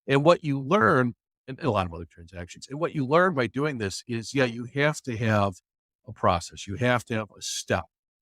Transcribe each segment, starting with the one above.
And what you learn, and a lot of other transactions, and what you learn by doing this is, yeah, you have to have a process. You have to have a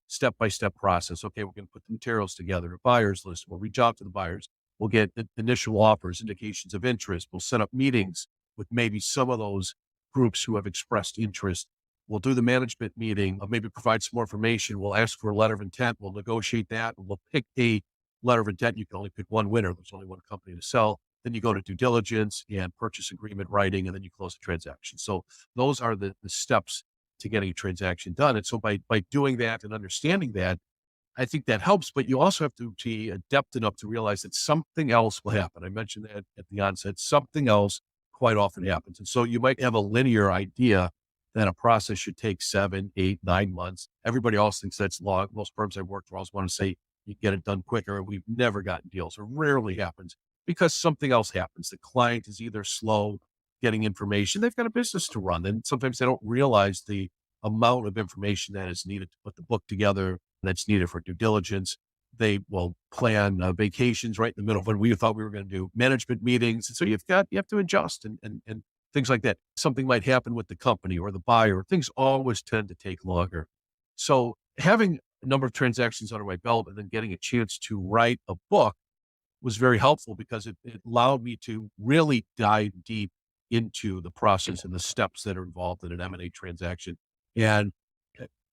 step-by-step process. Okay, we're going to put the materials together, a buyer's list. We'll reach out to the buyers. We'll get initial offers, indications of interest. We'll set up meetings with maybe some of those groups who have expressed interest. We'll do the management meeting, maybe provide some more information. We'll ask for a letter of intent. We'll negotiate that. We'll pick a letter of intent. You can only pick one winner. There's only one company to sell. Then you go to due diligence and purchase agreement writing, and then you close the transaction. So those are the steps to getting a transaction done. And so by doing that and understanding that, I think that helps, but you also have to be adept enough to realize that something else will happen. I mentioned that at the onset, something else quite often happens. And so you might have a linear idea that a process should take 7, 8, 9 months. Everybody else thinks that's long. Most firms I've worked for always want to say you get it done quicker. We've never gotten deals. It rarely happens because something else happens. The client is either slow getting information. They've got a business to run. And sometimes they don't realize the amount of information that is needed to put the book together, that's needed for due diligence. They will plan vacations right in the middle of when we thought we were going to do management meetings. And so you have to adjust and things like that. Something might happen with the company or the buyer. Things always tend to take longer. So having a number of transactions under my belt and then getting a chance to write a book was very helpful because it allowed me to really dive deep into the process and the steps that are involved in an M&A transaction. And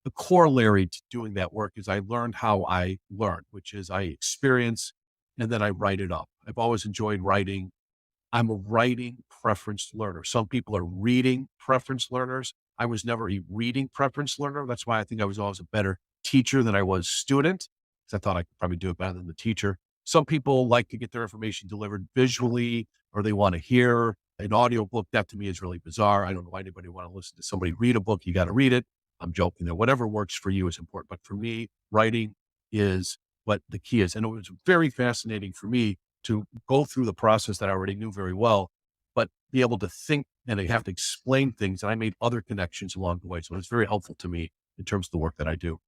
the corollary to doing that work is I learned how I learn, which is I experience and then I write it up. I've always enjoyed writing. I'm a writing preference learner. Some people are reading preference learners. I was never a reading preference learner. That's why I think I was always a better teacher than I was student, because I thought I could probably do it better than the teacher. Some people like to get their information delivered visually, or they want to hear an audio book. That to me is really bizarre. I don't know why anybody want to listen to somebody read a book. You got to read it. I'm joking that whatever works for you is important. But for me, writing is what the key is. And it was very fascinating for me to go through the process that I already knew very well, but be able to think and I have to explain things. And I made other connections along the way. So it's very helpful to me in terms of the work that I do.